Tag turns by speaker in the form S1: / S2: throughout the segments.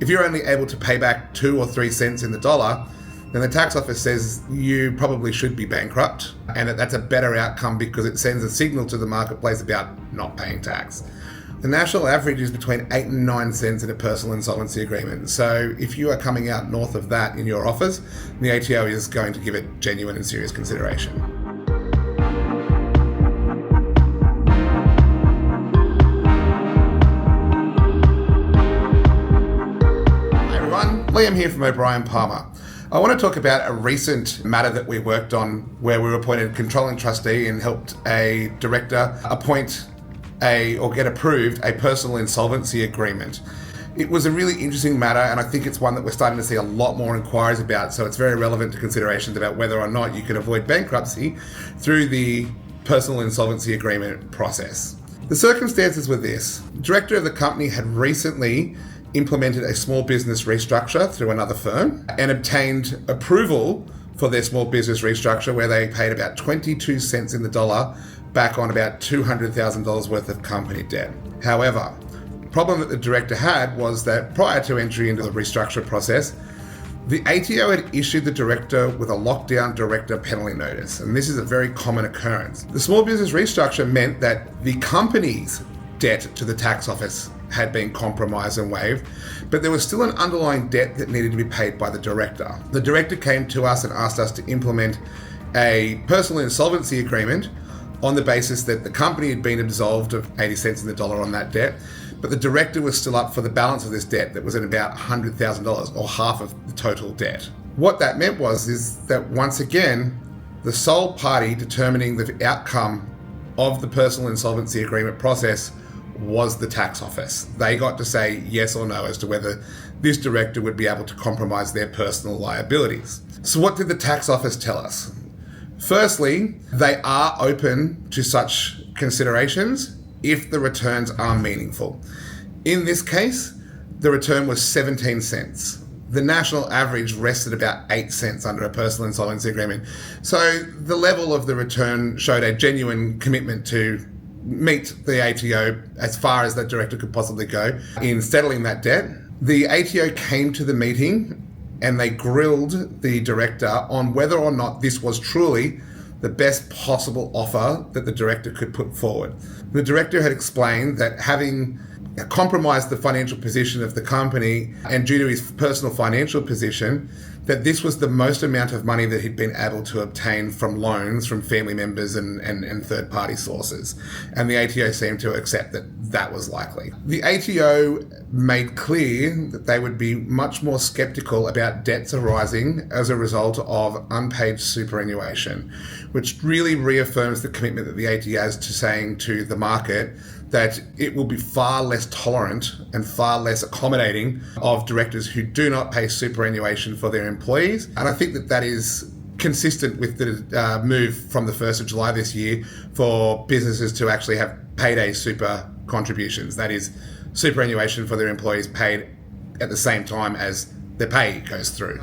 S1: If you're only able to pay back 2 or 3 cents in the dollar, then the tax office says you probably should be bankrupt, and that's a better outcome because it sends a signal to the marketplace about not paying tax. The national average is between 8 and 9 cents in a personal insolvency agreement. So if you are coming out north of that in your offers, the ATO is going to give it genuine and serious consideration. Liam here from O'Brien Palmer. I want to talk about a recent matter that we worked on where we were appointed controlling trustee and helped a director appoint or get approved a personal insolvency agreement. It was a really interesting matter, and I think it's one that we're starting to see a lot more inquiries about, so it's very relevant to considerations about whether or not you can avoid bankruptcy through the personal insolvency agreement process. The circumstances were this. The director of the company had recently implemented a small business restructure through another firm and obtained approval for their small business restructure where they paid about 22 cents in the dollar back on about $200,000 worth of company debt. However, the problem that the director had was that prior to entry into the restructure process, the ATO had issued the director with a lockdown director penalty notice, and this is a very common occurrence. The small business restructure meant that the company's debt to the tax office had been compromised and waived, but there was still an underlying debt that needed to be paid by the director. The director came to us and asked us to implement a personal insolvency agreement on the basis that the company had been absolved of 80 cents in the dollar on that debt, but the director was still up for the balance of this debt that was at about $100,000 or half of the total debt. What that meant is that once again, the sole party determining the outcome of the personal insolvency agreement process was the tax office. They got to say yes or no as to whether this director would be able to compromise their personal liabilities. So what did the tax office tell us? Firstly, they are open to such considerations if the returns are meaningful. In this case, the return was 17 cents. The national average rested about 8 cents under a personal insolvency agreement. So the level of the return showed a genuine commitment to meet the ATO as far as that director could possibly go in settling that debt. The ATO came to the meeting and they grilled the director on whether or not this was truly the best possible offer that the director could put forward. The director had explained that having compromised the financial position of the company and due to his personal financial position, that this was the most amount of money that he'd been able to obtain from loans from family members and third-party sources. And the ATO seemed to accept that that was likely. The ATO made clear that they would be much more skeptical about debts arising as a result of unpaid superannuation, which really reaffirms the commitment that the ATO has to saying to the market that it will be far less tolerant and far less accommodating of directors who do not pay superannuation for their employees. And I think that is consistent with the move from the 1st of July this year for businesses to actually have payday super contributions. That is, superannuation for their employees paid at the same time as their pay goes through.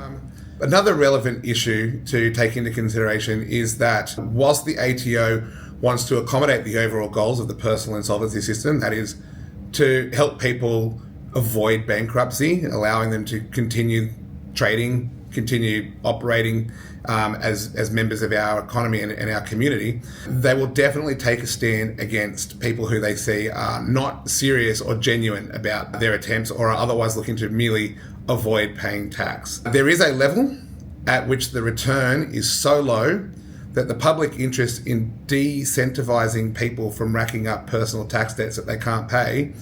S1: Another relevant issue to take into consideration is that whilst the ATO wants to accommodate the overall goals of the personal insolvency system, that is to help people avoid bankruptcy, allowing them to continue trading, continue operating as members of our economy and our community, they will definitely take a stand against people who they see are not serious or genuine about their attempts or are otherwise looking to merely avoid paying tax. There is a level at which the return is so low that the public interest in de-incentivizing people from racking up personal tax debts that they can't pay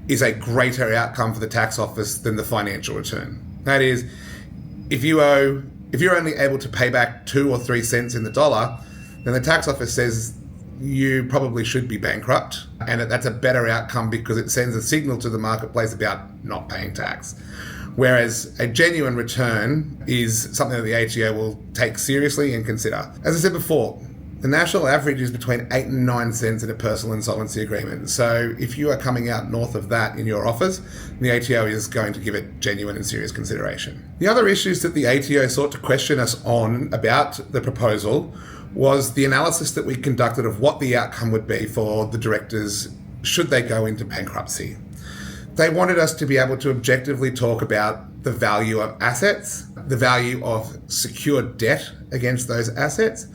S1: is a greater outcome for the tax office than the financial return. That is, if you're only able to pay back 2 or 3 cents in the dollar, then the tax office says you probably should be bankrupt, and that's a better outcome because it sends a signal to the marketplace about not paying tax. Whereas a genuine return is something that the ATO will take seriously and consider. As I said before, the national average is between 8 and 9 cents in a personal insolvency agreement. So if you are coming out north of that in your offers, the ATO is going to give it genuine and serious consideration. The other issues that the ATO sought to question us on about the proposal was the analysis that we conducted of what the outcome would be for the directors should they go into bankruptcy. They wanted us to be able to objectively talk about the value of assets, the value of secured debt against those assets.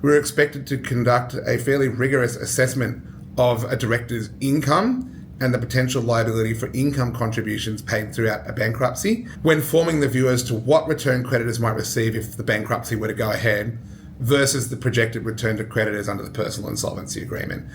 S1: We were expected to conduct a fairly rigorous assessment of a director's income and the potential liability for income contributions paid throughout a bankruptcy when forming the view as to what return creditors might receive if the bankruptcy were to go ahead versus the projected return to creditors under the Personal Insolvency Agreement.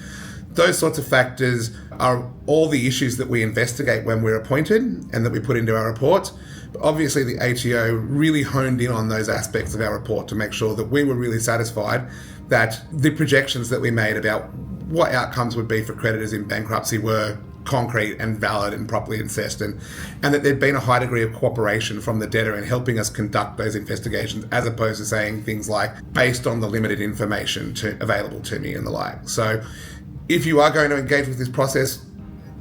S1: Those sorts of factors are all the issues that we investigate when we're appointed and that we put into our report. But obviously, the ATO really honed in on those aspects of our report to make sure that we were really satisfied that the projections that we made about what outcomes would be for creditors in bankruptcy were concrete and valid and properly assessed, and that there'd been a high degree of cooperation from the debtor in helping us conduct those investigations, as opposed to saying things like, based on the limited information available to me and the like. So if you are going to engage with this process,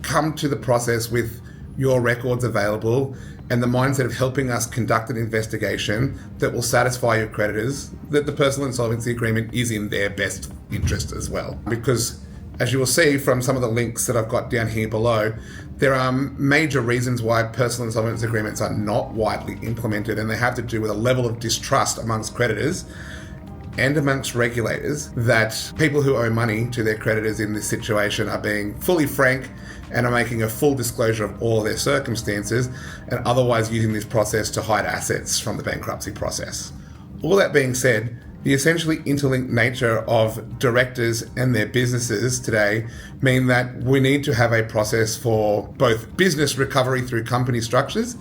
S1: come to the process with your records available and the mindset of helping us conduct an investigation that will satisfy your creditors that the Personal Insolvency Agreement is in their best interest as well. Because as you will see from some of the links that I've got down here below, there are major reasons why personal insolvency agreements are not widely implemented, and they have to do with a level of distrust amongst creditors and amongst regulators that people who owe money to their creditors in this situation are being fully frank and are making a full disclosure of all their circumstances and otherwise using this process to hide assets from the bankruptcy process. All that being said, the essentially interlinked nature of directors and their businesses today mean that we need to have a process for both business recovery through company structures,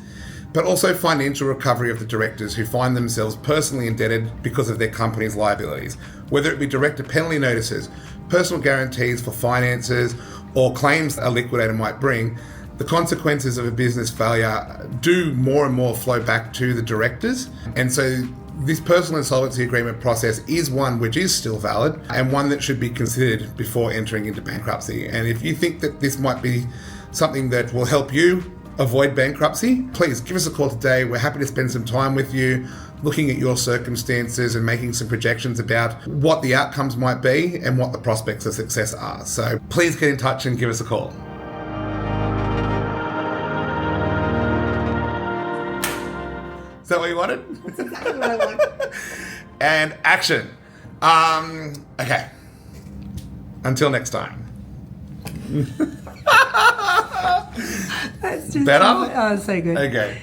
S1: but also financial recovery of the directors who find themselves personally indebted because of their company's liabilities, whether it be director penalty notices, personal guarantees for finances, or claims a liquidator might bring. The consequences of a business failure do more and more flow back to the directors, and so this personal insolvency agreement process is one which is still valid and one that should be considered before entering into bankruptcy. And if you think that this might be something that will help you avoid bankruptcy, please give us a call today. We're happy to spend some time with you looking at your circumstances and making some projections about what the outcomes might be and what the prospects of success are. So please get in touch and give us a call. Is that what you wanted?
S2: That's exactly what I want.
S1: And action. Okay. Until next time.
S2: That's just
S1: Better?
S2: Oh, so good.
S1: Okay.